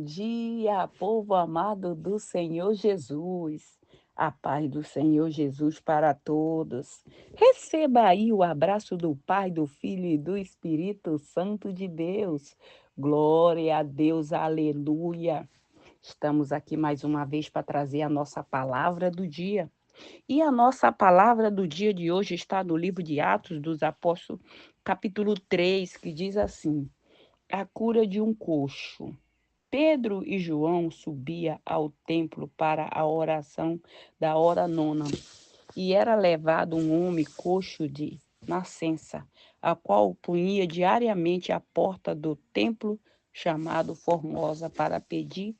dia, povo amado do Senhor Jesus. A paz do Senhor Jesus para todos. Receba aí o abraço do Pai, do Filho e do Espírito Santo de Deus. Glória a Deus, aleluia. Estamos aqui mais uma vez para trazer a nossa palavra do dia. E a nossa palavra do dia de hoje está no livro de Atos dos Apóstolos, capítulo 3, que diz assim: a cura de um coxo. Pedro e João subiam ao templo para a oração da hora nona, e era levado um homem coxo de nascença, a qual punha diariamente à porta do templo chamado Formosa para pedir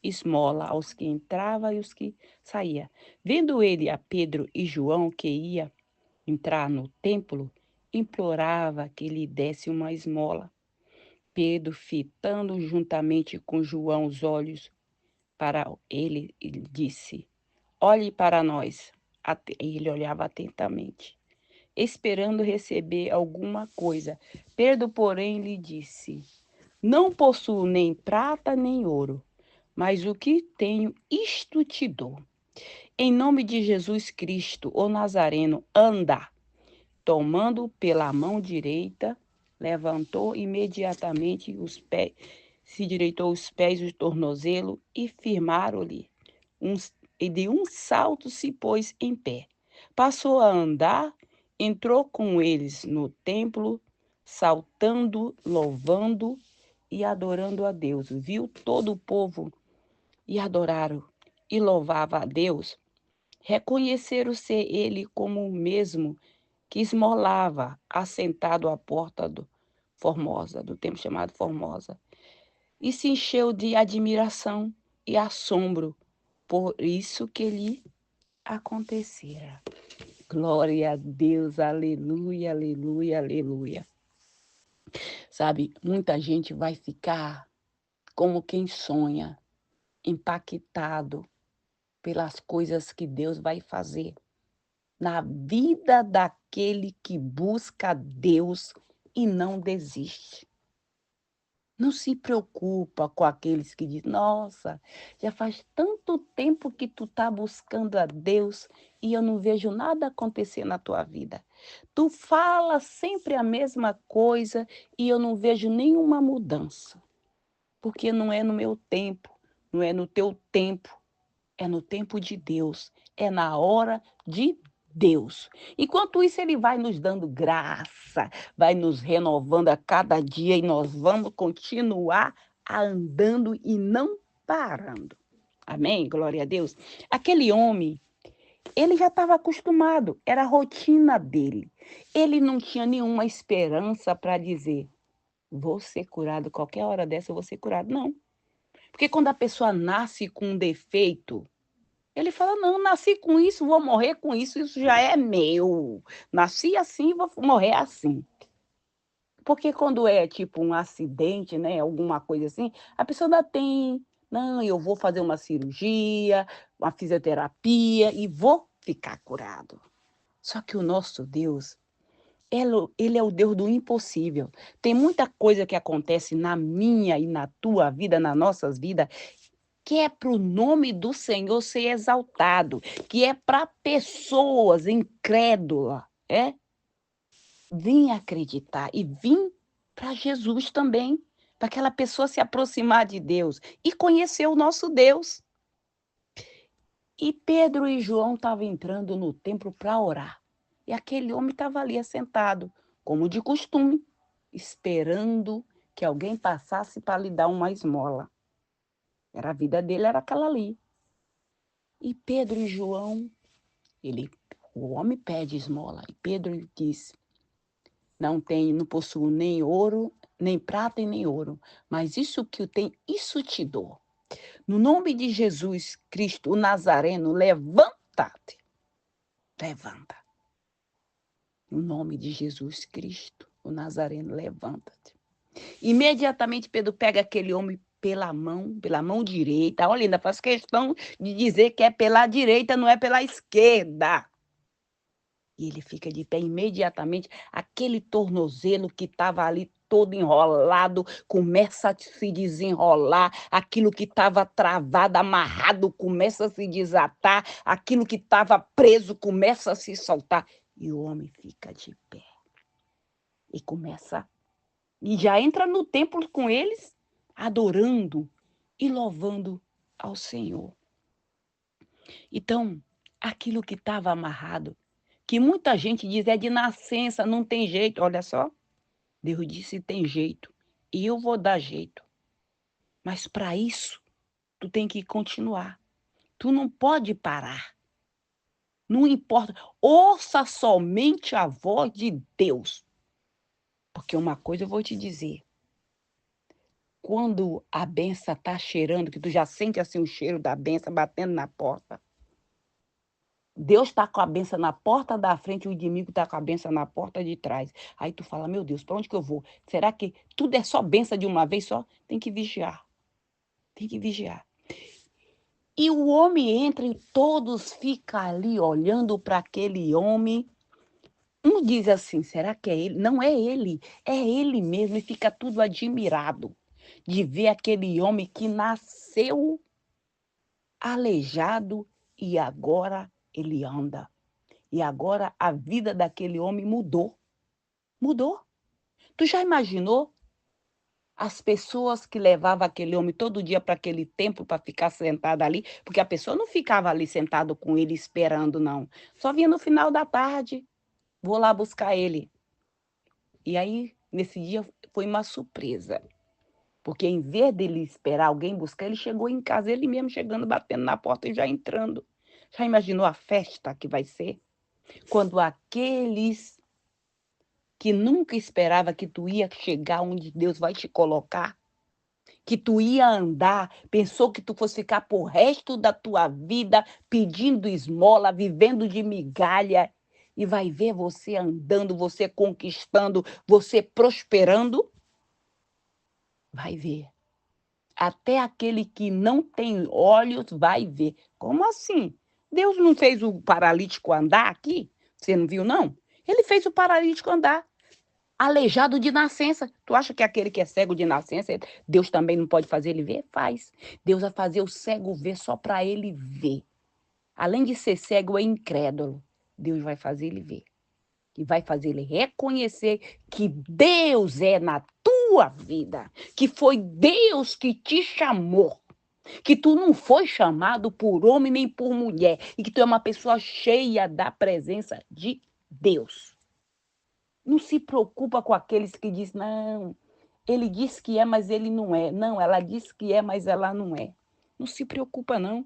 esmola aos que entravam e os que saíam. Vendo ele a Pedro e João que ia entrar no templo, implorava que lhe desse uma esmola. Pedro, fitando juntamente com João os olhos para ele, disse: olhe para nós. Ele olhava atentamente, esperando receber alguma coisa. Pedro, porém, lhe disse: não possuo nem prata nem ouro, mas o que tenho, isto te dou. Em nome de Jesus Cristo, o Nazareno, anda. Tomando pela mão direita, levantou imediatamente os pés, se direitou os pés e o tornozelo e firmaram-lhe. E de um salto se pôs em pé. Passou a andar, entrou com eles no templo, saltando, louvando e adorando a Deus. Viu todo o povo e adoraram e louvava a Deus. Reconheceram ser ele como o mesmo que esmolava, assentado à porta do Formosa, do templo chamado Formosa, e se encheu de admiração e assombro por isso que lhe acontecera. Glória a Deus, aleluia, aleluia, aleluia. Sabe, muita gente vai ficar como quem sonha, impactado pelas coisas que Deus vai fazer na vida daquele que busca Deus e não desiste. Não se preocupa com aqueles que dizem: nossa, já faz tanto tempo que tu está buscando a Deus e eu não vejo nada acontecer na tua vida. Tu fala sempre a mesma coisa e eu não vejo nenhuma mudança. Porque não é no meu tempo, não é no teu tempo, é no tempo de Deus, é na hora de Deus. Enquanto isso, Ele vai nos dando graça, vai nos renovando a cada dia e nós vamos continuar andando e não parando. Amém? Glória a Deus. Aquele homem, ele já estava acostumado, era a rotina dele. Ele não tinha nenhuma esperança para dizer: vou ser curado, qualquer hora dessa eu vou ser curado. Não. Porque quando a pessoa nasce com um defeito, ele fala: não, nasci com isso, vou morrer com isso, isso já é meu. Nasci assim, vou morrer assim. Porque quando é tipo um acidente, né, alguma coisa assim, a pessoa ainda tem, não, eu vou fazer uma cirurgia, uma fisioterapia e vou ficar curado. Só que o nosso Deus, ele é o Deus do impossível. Tem muita coisa que acontece na minha e na tua vida, nas nossas vidas, que é para o nome do Senhor ser exaltado, que é para pessoas incrédulas, vir acreditar e vir para Jesus também, para aquela pessoa se aproximar de Deus e conhecer o nosso Deus. E Pedro e João estavam entrando no templo para orar. E aquele homem estava ali assentado, como de costume, esperando que alguém passasse para lhe dar uma esmola. Era a vida dele, era aquela ali. E Pedro e João, o homem pede esmola. E Pedro diz: não possuo nem ouro, nem prata e nem ouro, mas isso que eu tenho, isso te dou. No nome de Jesus Cristo, o Nazareno, levanta-te. Levanta. No nome de Jesus Cristo, o Nazareno, levanta-te. Imediatamente Pedro pega aquele homem pela mão direita. Olha, ainda faz questão de dizer que é pela direita, não é pela esquerda. E ele fica de pé imediatamente, aquele tornozelo que estava ali todo enrolado começa a se desenrolar, aquilo que estava travado, amarrado, começa a se desatar, aquilo que estava preso começa a se soltar. E o homem fica de pé. E começa, e já entra no templo com eles, adorando e louvando ao Senhor. Então, aquilo que estava amarrado, que muita gente diz é de nascença, não tem jeito. Olha só, Deus disse tem jeito, e eu vou dar jeito. Mas para isso, tu tem que continuar. Tu não pode parar. Não importa. Ouça somente a voz de Deus. Porque uma coisa eu vou te dizer. Quando a benção está cheirando, que tu já sente assim o cheiro da benção batendo na porta, Deus está com a benção na porta da frente e o inimigo está com a benção na porta de trás. Aí tu fala, meu Deus, para onde que eu vou? Será que tudo é só benção de uma vez só? Tem que vigiar. Tem que vigiar. E o homem entra e todos ficam ali olhando para aquele homem. Um diz assim, será que é ele? Não é ele mesmo. E fica tudo admirado de ver aquele homem que nasceu aleijado e agora ele anda. E agora a vida daquele homem mudou. Mudou. Tu já imaginou as pessoas que levavam aquele homem todo dia para aquele templo para ficar sentada ali? Porque a pessoa não ficava ali sentada com ele esperando, não. Só vinha no final da tarde. Vou lá buscar ele. E aí, nesse dia, foi uma surpresa. Porque em vez dele esperar alguém buscar, ele chegou em casa, ele mesmo chegando, batendo na porta e já entrando. Já imaginou a festa que vai ser? Quando aqueles que nunca esperava que tu ia chegar onde Deus vai te colocar, que tu ia andar, pensou que tu fosse ficar pro resto da tua vida pedindo esmola, vivendo de migalha, e vai ver você andando, você conquistando, você prosperando, vai ver. Até aquele que não tem olhos vai ver. Como assim? Deus não fez o paralítico andar aqui? Você não viu, não? Ele fez o paralítico andar. Aleijado de nascença. Tu acha que aquele que é cego de nascença, Deus também não pode fazer ele ver? Faz. Deus vai fazer o cego ver só para ele ver. Além de ser cego, é incrédulo. Deus vai fazer ele ver. E vai fazer ele reconhecer que Deus é na tua vida. Que foi Deus que te chamou. Que tu não foi chamado por homem nem por mulher. E que tu é uma pessoa cheia da presença de Deus. Não se preocupa com aqueles que dizem, não, ele diz que é, mas ele não é. Não, ela diz que é, mas ela não é. Não se preocupa, não.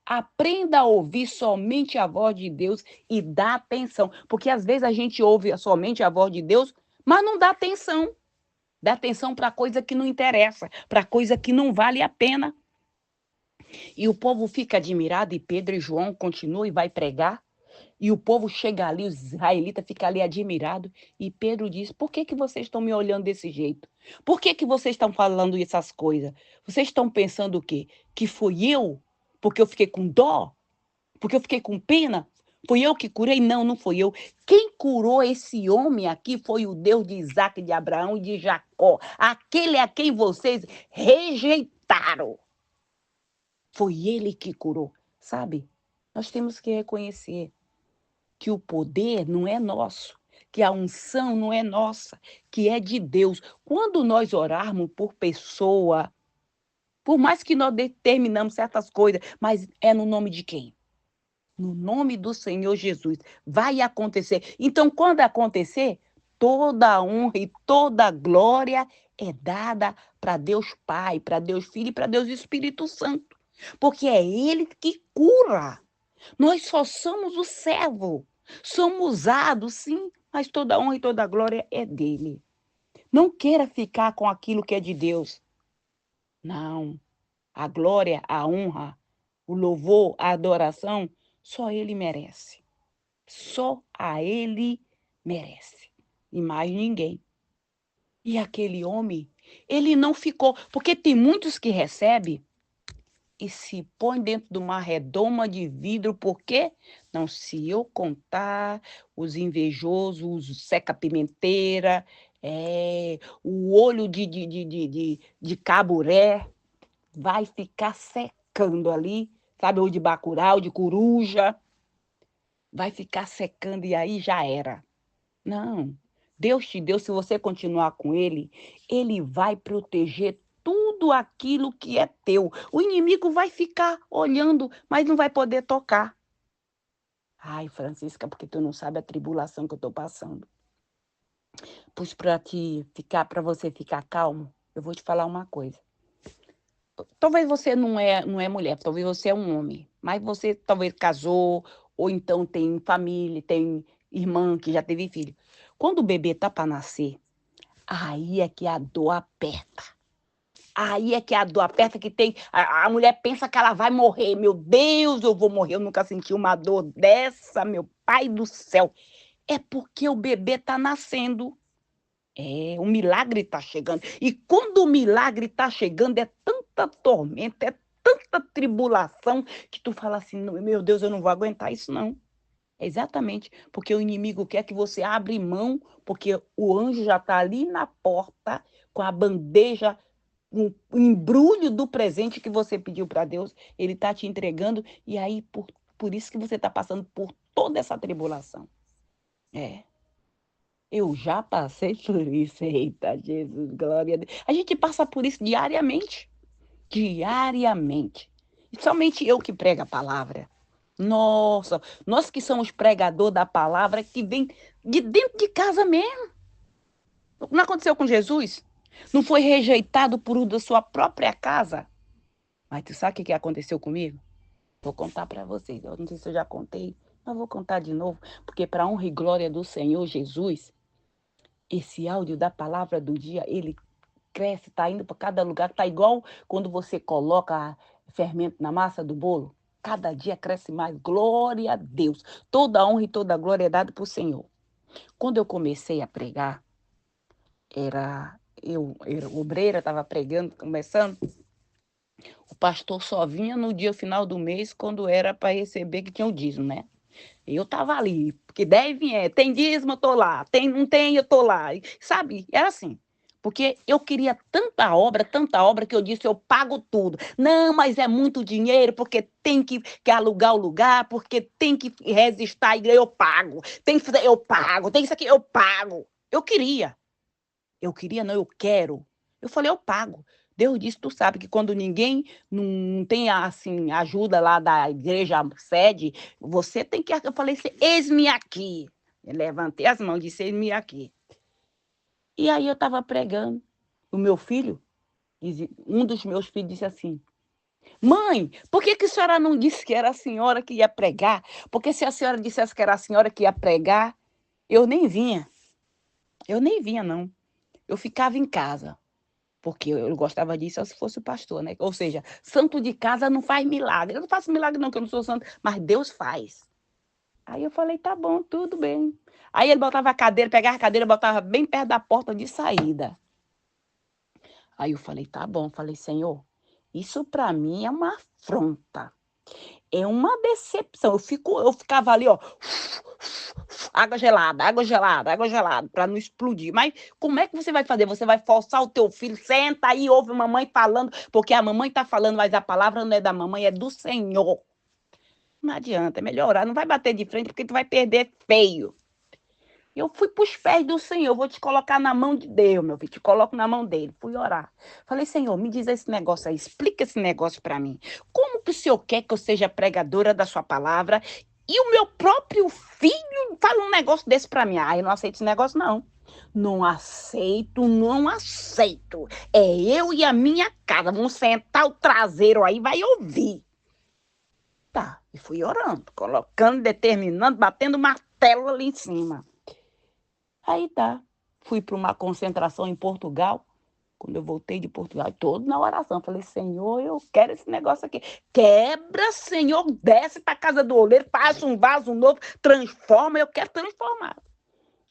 Aprenda a ouvir somente a voz de Deus e dá atenção. Porque às vezes a gente ouve somente a voz de Deus, mas não dá atenção. Dá atenção para coisa que não interessa, para coisa que não vale a pena. E o povo fica admirado e Pedro e João continuam e vai pregar. E o povo chega ali, os israelitas ficam ali admirados. E Pedro diz, por que vocês estão me olhando desse jeito? Por que vocês estão falando essas coisas? Vocês estão pensando o quê? Que foi eu? Porque eu fiquei com dó? Porque eu fiquei com pena? Fui eu que curei? Não, não foi eu. Quem curou esse homem aqui foi o Deus de Isaac, de Abraão e de Jacó. Aquele a quem vocês rejeitaram. Foi ele que curou. Sabe? Nós temos que reconhecer que o poder não é nosso, que a unção não é nossa, que é de Deus. Quando nós orarmos por pessoa, por mais que nós determinamos certas coisas, mas é no nome de quem? No nome do Senhor Jesus. Vai acontecer. Então, quando acontecer, toda a honra e toda a glória é dada para Deus Pai, para Deus Filho e para Deus Espírito Santo. Porque é Ele que cura. Nós só somos o servo. Somos usados, sim, mas toda a honra e toda a glória é dele. Não queira ficar com aquilo que é de Deus. Não. A glória, a honra, o louvor, a adoração, só ele merece. Só a ele merece. E mais ninguém. E aquele homem, ele não ficou. Porque tem muitos que recebem e se põe dentro de uma redoma de vidro, por quê? Não, se eu contar, os invejosos, os seca-pimenteira, O olho de caburé vai ficar secando ali, sabe? Ou de bacurau, de coruja, vai ficar secando e aí já era. Não, Deus te deu, se você continuar com ele, ele vai proteger tudo aquilo que é teu. O inimigo vai ficar olhando, mas não vai poder tocar. Ai, Francisca, porque tu não sabe a tribulação que eu estou passando. Pois para você ficar calmo, eu vou te falar uma coisa. Talvez você não é mulher, talvez você é um homem, mas você talvez casou, ou então tem família, tem irmã que já teve filho. Quando o bebê tá para nascer, aí é que a dor aperta. Aí é que a dor aperta que tem. A mulher pensa que ela vai morrer. Meu Deus, eu vou morrer. Eu nunca senti uma dor dessa, meu pai do céu. É porque o bebê tá nascendo. O milagre está chegando. E quando o milagre está chegando, é tanta tormenta, é tanta tribulação, que tu fala assim, meu Deus, eu não vou aguentar isso não. É exatamente, porque o inimigo quer que você abra mão, porque o anjo já está ali na porta, com a bandeja, o embrulho do presente que você pediu para Deus, ele está te entregando, e aí por isso que você está passando por toda essa tribulação. Eu já passei por isso. Eita, Jesus, glória a Deus. A gente passa por isso diariamente. Diariamente. E somente eu que prego a palavra. Nossa, nós que somos pregador da palavra, que vem de dentro de casa mesmo. Não aconteceu com Jesus? Não foi rejeitado por um da sua própria casa? Mas tu sabe o que aconteceu comigo? Vou contar para vocês. Eu não sei se eu já contei, mas vou contar de novo. Porque para honra e glória do Senhor Jesus, esse áudio da palavra do dia, ele cresce, tá indo para cada lugar, tá igual quando você coloca fermento na massa do bolo. Cada dia cresce mais. Glória a Deus. Toda a honra e toda a glória é dada para o Senhor. Quando eu comecei a pregar, era obreira, estava pregando, começando. O pastor só vinha no dia final do mês, quando era para receber, que tinha o dízimo, né? Eu estava ali, porque deve tem dízimo, eu tô lá, não tem, eu tô lá, sabe? Era assim, porque eu queria tanta obra, que eu disse, eu pago tudo. Não, mas é muito dinheiro, porque tem que alugar o lugar, porque tem que resistir à igreja, eu pago. Tem que fazer, eu pago. Tem isso aqui, eu pago. Não, eu quero. Eu falei, eu pago. Deus disse, tu sabe que quando ninguém não tem assim ajuda lá da igreja sede, você tem que. Eu falei assim, eis-me aqui. Eu levantei as mãos e disse, eis-me aqui. E aí eu estava pregando. O meu filho, um dos meus filhos disse assim, mãe, por que a senhora não disse que era a senhora que ia pregar? Porque se a senhora dissesse que era a senhora que ia pregar, eu nem vinha. Eu nem vinha, não. Eu ficava em casa. Porque eu gostava disso se fosse o pastor, né? Ou seja, santo de casa não faz milagre. Eu não faço milagre não, que eu não sou santo, mas Deus faz. Aí eu falei, tá bom, tudo bem. Aí ele botava a cadeira, pegava a cadeira, botava bem perto da porta de saída. Aí eu falei, tá bom. Falei, Senhor, isso para mim é uma afronta. É uma decepção. Eu ficava ali, ó, água gelada, água gelada, água gelada, para não explodir. Mas como é que você vai fazer? Você vai forçar o teu filho, senta aí, ouve a mamãe falando, porque a mamãe está falando, mas a palavra não é da mamãe, é do Senhor. Não adianta, é melhor orar. Não vai bater de frente, porque tu vai perder feio. Eu fui para os pés do Senhor, vou te colocar na mão de Deus, meu filho, te coloco na mão dele. Fui orar. Falei, Senhor, me diz esse negócio aí, explica esse negócio para mim. Como que o Senhor quer que eu seja pregadora da sua palavra e o meu próprio filho fala um negócio desse para mim? Ah, eu não aceito esse negócio, não. Não aceito, não aceito. É eu e a minha casa, vamos sentar o traseiro aí, vai ouvir. Tá, e fui orando, colocando, determinando, batendo martelo ali em cima. Aí tá. Fui para uma concentração em Portugal. Quando eu voltei de Portugal, todo na oração. Falei, Senhor, eu quero esse negócio aqui. Quebra, Senhor, desce para a casa do oleiro, faz um vaso novo, transforma, eu quero transformar.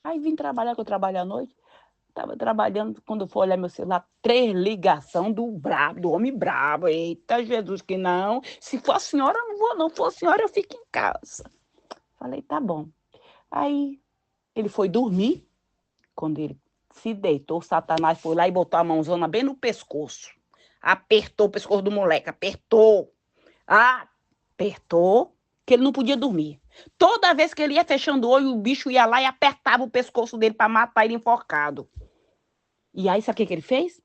Aí vim trabalhar, que eu trabalho à noite. Estava trabalhando, quando eu for olhar meu celular, 3 ligações do brabo, do homem brabo. Eita, Jesus, que não. Se for a senhora, eu não vou, não. Se for a senhora, eu fico em casa. Falei, tá bom. Aí ele foi dormir. Quando ele Se deitou, Satanás foi lá e botou a mãozona bem no pescoço. Apertou o pescoço do moleque, apertou, que ele não podia dormir. Toda vez que ele ia fechando o olho, o bicho ia lá e apertava o pescoço dele para matar ele enforcado. E aí, sabe o que ele fez?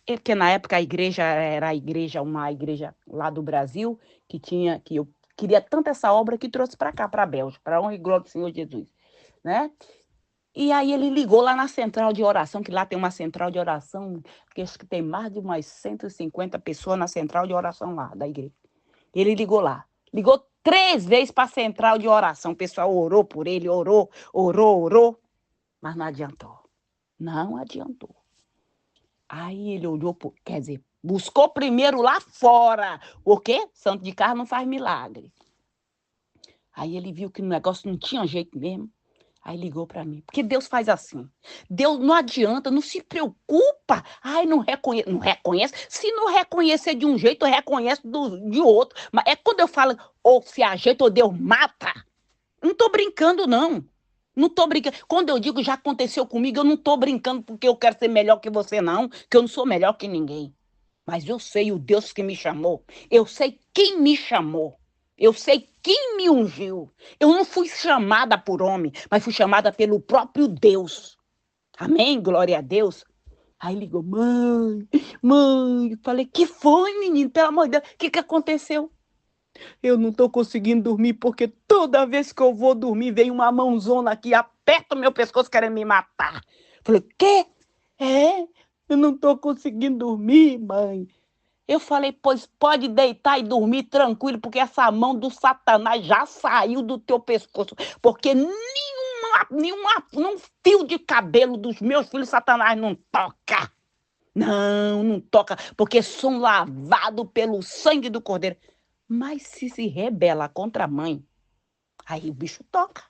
Porque na época a igreja era uma igreja lá do Brasil, que eu queria tanto essa obra que trouxe para cá, para a Bélgica, para a honra e glória do Senhor Jesus, né? E aí ele ligou lá na central de oração, que lá tem uma central de oração, que acho que tem mais de umas 150 pessoas na central de oração lá da igreja. Ele ligou lá. Ligou 3 vezes para a central de oração. O pessoal orou por ele, orou, mas não adiantou. Não adiantou. Aí ele olhou, quer dizer, buscou primeiro lá fora. O quê? Santo de casa não faz milagre. Aí ele viu que o negócio não tinha jeito mesmo. Aí ligou para mim. Porque Deus faz assim. Deus não adianta, não se preocupa. Ai, não reconhece. Se não reconhecer de um jeito, reconhece de outro. Mas é quando eu falo, ou se ajeita ou Deus mata. Não tô brincando, não. Não tô brincando. Quando eu digo já aconteceu comigo, eu não tô brincando porque eu quero ser melhor que você, não. Que eu não sou melhor que ninguém. Mas eu sei o Deus que me chamou. Eu sei quem me chamou. Eu sei quem me ungiu. Eu não fui chamada por homem, mas fui chamada pelo próprio Deus. Amém? Glória a Deus. Aí ligou, mãe. Falei, que foi, menino? Pelo amor de Deus, o que aconteceu? Eu não estou conseguindo dormir porque toda vez que eu vou dormir vem uma mãozona aqui, aperta o meu pescoço querendo me matar. Falei, quê? Eu não estou conseguindo dormir, mãe. Eu falei, pois pode deitar e dormir tranquilo, porque essa mão do Satanás já saiu do teu pescoço. Porque nenhum fio de cabelo dos meus filhos Satanás não toca. Não toca, porque são lavados pelo sangue do Cordeiro. Mas se rebela contra a mãe, aí o bicho toca.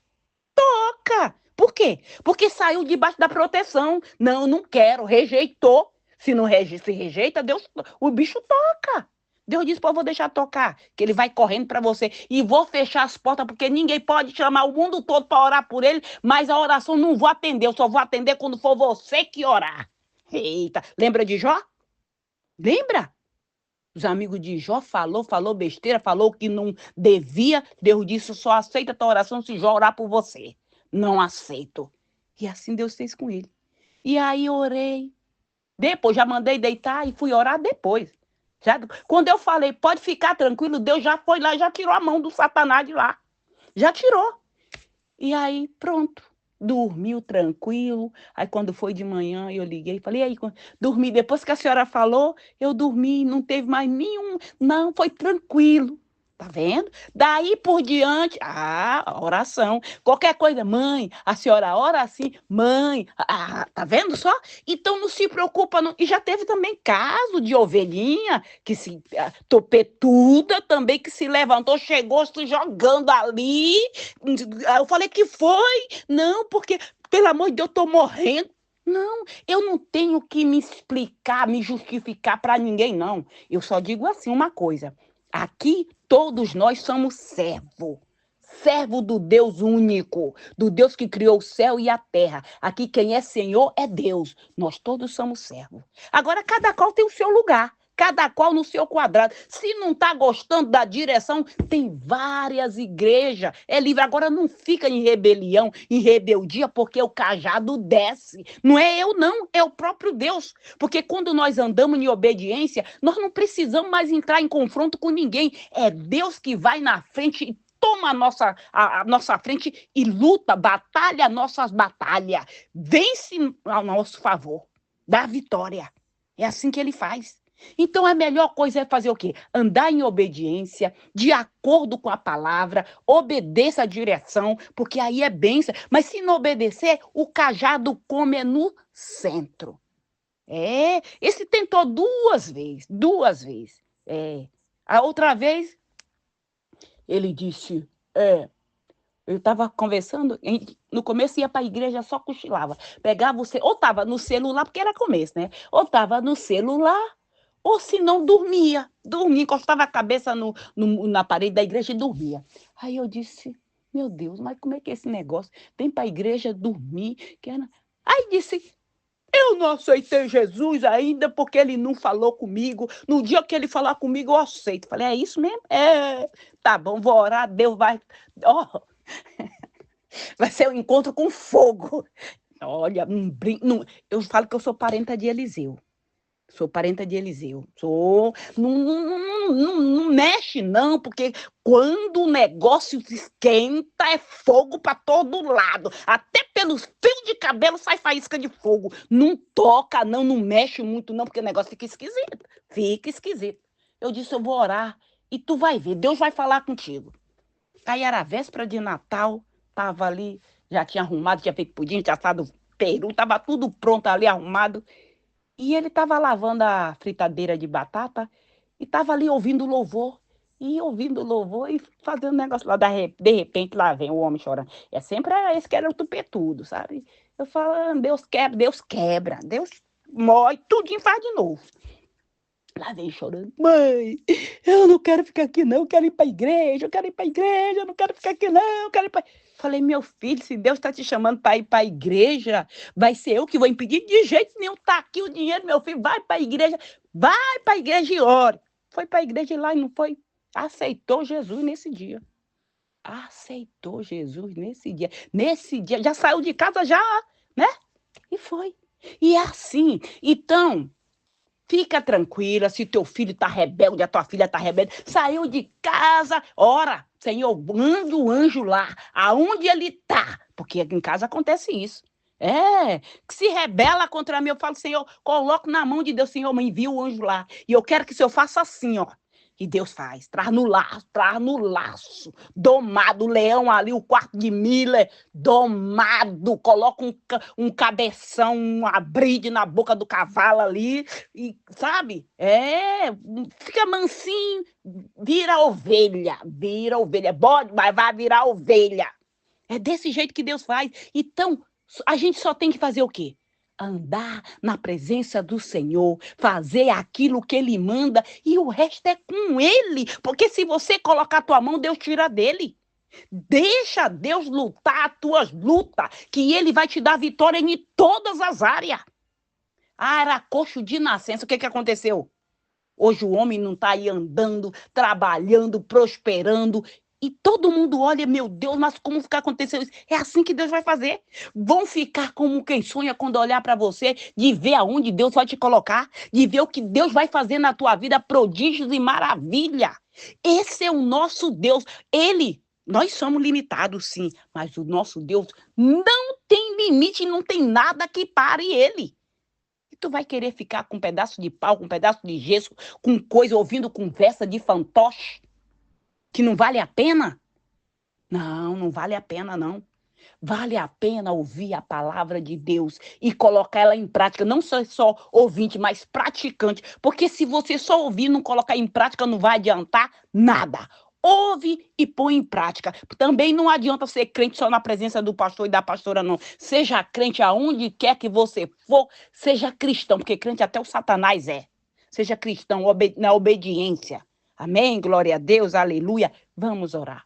Toca! Por quê? Porque saiu debaixo da proteção. Não quero, rejeitou. Se não se rejeita, o bicho toca. Deus disse para eu vou deixar tocar, que ele vai correndo para você. E vou fechar as portas, porque ninguém pode chamar o mundo todo para orar por ele, mas a oração não vou atender, eu só vou atender quando for você que orar. Eita, lembra de Jó? Lembra? Os amigos de Jó falou besteira, falou que não devia. Deus disse, só aceita a tua oração se Jó orar por você. Não aceito. E assim Deus fez com ele. E aí orei. Depois, já mandei deitar e fui orar depois. Quando eu falei, pode ficar tranquilo, Deus já foi lá, já tirou a mão do Satanás de lá. Já tirou. E aí, pronto. Dormiu tranquilo. Aí, quando foi de manhã, eu liguei e falei, e aí, dormi. Depois que a senhora falou, eu dormi, não teve mais nenhum. Não, foi tranquilo. Tá vendo? Daí por diante, oração. Qualquer coisa, mãe, a senhora ora assim, mãe, tá vendo só? Então não se preocupa, não. E já teve também caso de ovelhinha que se topetuda também, que se levantou, chegou se jogando ali. Eu falei que foi? Não, porque, pelo amor de Deus, eu tô morrendo. Não, eu não tenho que me explicar, me justificar para ninguém, não. Eu só digo assim uma coisa. Aqui todos nós somos servo do Deus único, do Deus que criou o céu e a terra. Aqui quem é Senhor é Deus. Nós todos somos servos. Agora cada qual tem o seu lugar. Cada qual no seu quadrado. Se não está gostando da direção, tem várias igrejas. É livre. Agora não fica em rebelião, em rebeldia, porque o cajado desce. Não é eu, não. É o próprio Deus. Porque quando nós andamos em obediência, nós não precisamos mais entrar em confronto com ninguém. É Deus que vai na frente e toma a nossa frente e luta, batalha nossas batalhas. Vence ao nosso favor. Dá vitória. É assim que ele faz. Então, a melhor coisa é fazer o quê? Andar em obediência, de acordo com a palavra, obedeça a direção, porque aí é bênção. Mas se não obedecer, o cajado come no centro. Esse tentou duas vezes. A outra vez, ele disse, eu estava conversando, no começo ia para a igreja, só cochilava. Pegava você, ou estava no celular, porque era começo, né? Ou estava no celular, ou se não, dormia, encostava a cabeça na parede da igreja e dormia. Aí eu disse, meu Deus, mas como é que é esse negócio? Tem para a igreja dormir? Aí disse, Eu não aceitei Jesus ainda porque ele não falou comigo. No dia que ele falar comigo, eu aceito. Falei, é isso mesmo? É, tá bom, vou orar, Deus vai... Ó, vai ser um encontro com fogo. Olha, eu falo que eu sou parenta de Eliseu. Sou parenta de Eliseu. Sou. Não mexe, não, porque quando o negócio se esquenta, é fogo para todo lado. Até pelos fios de cabelo sai faísca de fogo. Não toca, não mexe muito, não, porque o negócio fica esquisito. Fica esquisito. Eu disse, eu vou orar e tu vai ver, Deus vai falar contigo. Aí era a véspera de Natal, tava ali, já tinha arrumado, tinha feito pudim, tinha assado peru, tava tudo pronto ali, arrumado. E ele estava lavando a fritadeira de batata e estava ali ouvindo louvor. E ouvindo louvor e fazendo negócio lá. De repente, lá vem o homem chorando. É sempre esse que era o tupetudo, sabe? Eu falo, Deus quebra, Deus mói, tudinho faz de novo. Lá vem chorando, mãe, eu não quero ficar aqui não, eu quero ir para a igreja, eu não quero ficar aqui não, eu quero ir para... Falei, meu filho, se Deus está te chamando para ir para a igreja, vai ser eu que vou impedir? De jeito nenhum, tá aqui o dinheiro, meu filho, vai para a igreja e ore. Foi para a igreja lá e não foi, aceitou Jesus nesse dia. Aceitou Jesus nesse dia, já saiu de casa já, né? E foi. E é assim, então... Fica tranquila, se teu filho está rebelde, a tua filha está rebelde, saiu de casa, ora, Senhor, manda o anjo lá, aonde ele está, porque aqui em casa acontece isso. Que se rebela contra mim, eu falo, Senhor, coloco na mão de Deus, Senhor, me envia o anjo lá, e eu quero que o Senhor faça assim, ó. E Deus faz, traz no laço, domado, o leão ali, o quarto de Miller, domado, coloca um cabeção, uma bride na boca do cavalo ali, e sabe? Fica mansinho, vira ovelha, bode, mas vai virar ovelha. É desse jeito que Deus faz. Então, a gente só tem que fazer o quê? Andar na presença do Senhor, fazer aquilo que Ele manda, e o resto é com Ele, porque se você colocar a tua mão, Deus tira dele. Deixa Deus lutar as tuas lutas, que Ele vai te dar vitória em todas as áreas. Era coxo de nascença, o que aconteceu? Hoje o homem não está aí andando, trabalhando, prosperando, e todo mundo olha, meu Deus, mas como ficar acontecendo isso? É assim que Deus vai fazer. Vão ficar como quem sonha quando olhar para você, de ver aonde Deus vai te colocar, de ver o que Deus vai fazer na tua vida, prodígios e maravilha. Esse é o nosso Deus. Nós somos limitados, sim, mas o nosso Deus não tem limite, não tem nada que pare ele. E tu vai querer ficar com um pedaço de pau, com um pedaço de gesso, com coisa, ouvindo conversa de fantoche, que não vale a pena? Não, não vale a pena, não. Vale a pena ouvir a palavra de Deus e colocar ela em prática. Não só ouvinte, mas praticante. Porque se você só ouvir e não colocar em prática, não vai adiantar nada. Ouve e põe em prática. Também não adianta ser crente só na presença do pastor e da pastora, não. Seja crente aonde quer que você for, seja cristão, porque crente até o Satanás é. Seja cristão na obediência. Amém? Glória a Deus, aleluia. Vamos orar.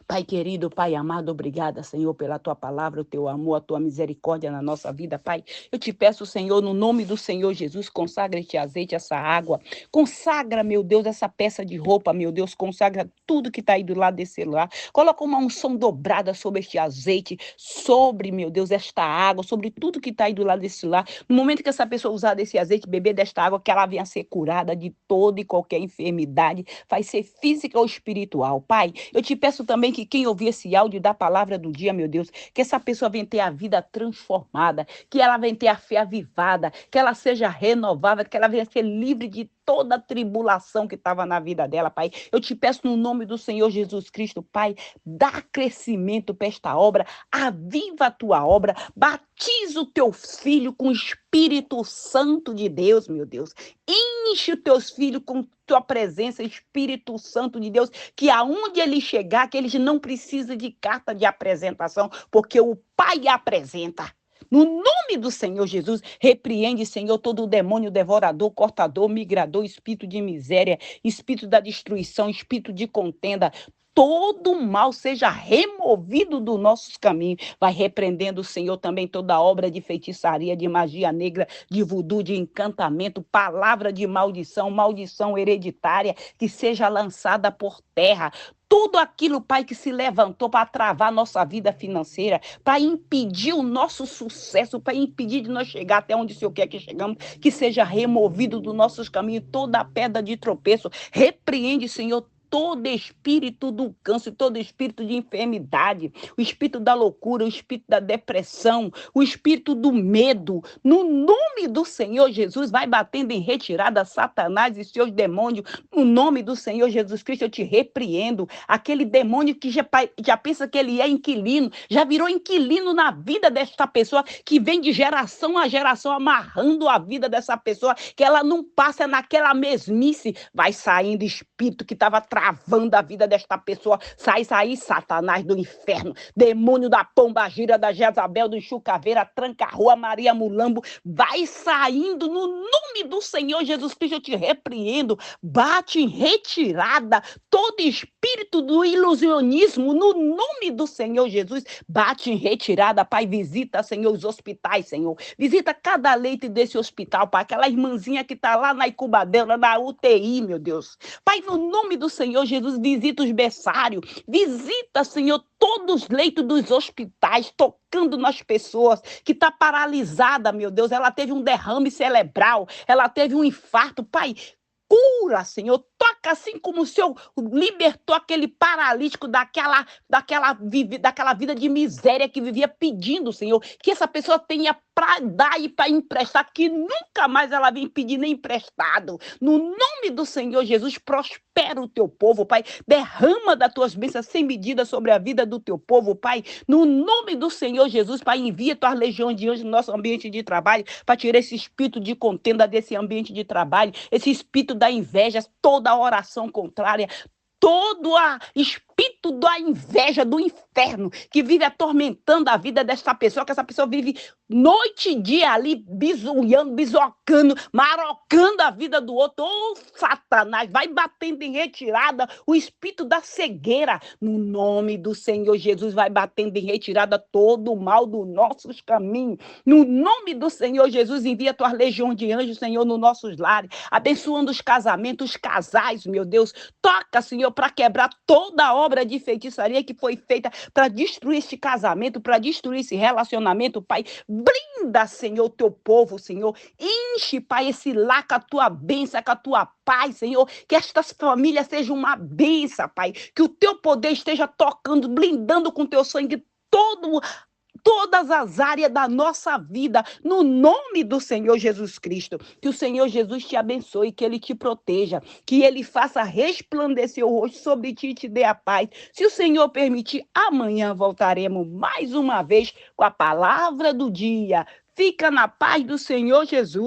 Pai querido, Pai amado, obrigada, Senhor, pela tua palavra, o teu amor, a tua misericórdia na nossa vida, Pai. Eu te peço, Senhor, no nome do Senhor Jesus, consagra este azeite, essa água. Consagra, meu Deus, essa peça de roupa, meu Deus, consagra tudo que está aí do lado desse lar. Coloca uma unção dobrada sobre este azeite, sobre, meu Deus, esta água, sobre tudo que está aí do lado desse lar. No momento que essa pessoa usar desse azeite, beber desta água, que ela venha a ser curada de toda e qualquer enfermidade, vai ser física ou espiritual. Pai, eu te peço também que quem ouvir esse áudio da palavra do dia, meu Deus, que essa pessoa venha ter a vida transformada, que ela venha ter a fé avivada, que ela seja renovada, que ela venha ser livre de toda a tribulação que estava na vida dela, Pai. Eu te peço no nome do Senhor Jesus Cristo, Pai, dá crescimento para esta obra, aviva a tua obra, batiza o teu filho com o Espírito Santo de Deus, meu Deus. Enche os teus filhos com tua presença, Espírito Santo de Deus, que aonde ele chegar, que eles não precisam de carta de apresentação, porque o Pai apresenta. No nome do Senhor Jesus, repreende, Senhor, todo o demônio devorador, cortador, migrador, espírito de miséria, espírito da destruição, espírito de contenda, todo mal seja removido dos nossos caminhos. Vai repreendendo, Senhor, também toda obra de feitiçaria, de magia negra, de voodoo, de encantamento, palavra de maldição, maldição hereditária, que seja lançada por terra. Tudo aquilo, Pai, que se levantou para travar nossa vida financeira, para impedir o nosso sucesso, para impedir de nós chegar até onde o Senhor quer que chegamos, que seja removido dos nossos caminhos toda a pedra de tropeço. Repreende, Senhor, todo espírito do câncer, todo espírito de enfermidade, o espírito da loucura, o espírito da depressão, o espírito do medo. No nome do Senhor Jesus, vai batendo em retirada Satanás e seus demônios. No nome do Senhor Jesus Cristo, eu te repreendo. Aquele demônio que já pensa que ele é inquilino, já virou inquilino na vida desta pessoa, que vem de geração a geração amarrando a vida dessa pessoa, que ela não passa naquela mesmice. Vai saindo espírito que estava travando a vida desta pessoa. Sai, Satanás do inferno, demônio da pombagira, da Jezabel, do Chucaveira, Tranca-Rua, Maria Mulambo, vai saindo no nome do Senhor Jesus Cristo. Eu te repreendo. Bate em retirada todo espírito do ilusionismo no nome do Senhor Jesus. Bate em retirada, Pai. Visita, Senhor, os hospitais, Senhor. Visita cada leito desse hospital, Pai. Aquela irmãzinha que está lá na incubadora, na UTI, meu Deus. Pai, no nome do Senhor Jesus, visita os berçários. Visita, Senhor, todos os leitos dos hospitais, tocando nas pessoas que está paralisada, meu Deus. Ela teve um derrame cerebral, ela teve um infarto. Pai, cura, Senhor. Toca assim como o Senhor libertou aquele paralítico daquela vida de miséria que vivia pedindo, Senhor, que essa pessoa tenha para dar e para emprestar, que nunca mais ela vem pedir nem emprestado. No nome do Senhor Jesus, prospera o teu povo, Pai. Derrama das tuas bênçãos sem medida sobre a vida do teu povo, Pai. No nome do Senhor Jesus, Pai, envia tuas legiões de anjos no nosso ambiente de trabalho para tirar esse espírito de contenda desse ambiente de trabalho, esse espírito da inveja, toda a oração contrária, todo espírito da inveja, do inferno, que vive atormentando a vida dessa pessoa, que essa pessoa vive noite e dia ali, bisulhando, bisocando, marocando a vida do outro. Ô, Satanás, vai batendo em retirada o espírito da cegueira. No nome do Senhor Jesus, vai batendo em retirada todo o mal dos nossos caminhos. No nome do Senhor Jesus, envia tuas legiões de anjos, Senhor, nos nossos lares, abençoando os casamentos, os casais, meu Deus. Toca, Senhor, para quebrar toda a obra de feitiçaria que foi feita para destruir este casamento, para destruir esse relacionamento, Pai. Brinda, Senhor, teu povo, Senhor. Enche, Pai, esse lar com a tua bênção, com a tua paz, Senhor. Que estas famílias sejam uma bênção, Pai. Que o teu poder esteja tocando, blindando com teu sangue todas as áreas da nossa vida, no nome do Senhor Jesus Cristo. Que o Senhor Jesus te abençoe, que Ele te proteja, que Ele faça resplandecer o rosto sobre ti e te dê a paz. Se o Senhor permitir, amanhã voltaremos mais uma vez com a palavra do dia. Fica na paz do Senhor Jesus.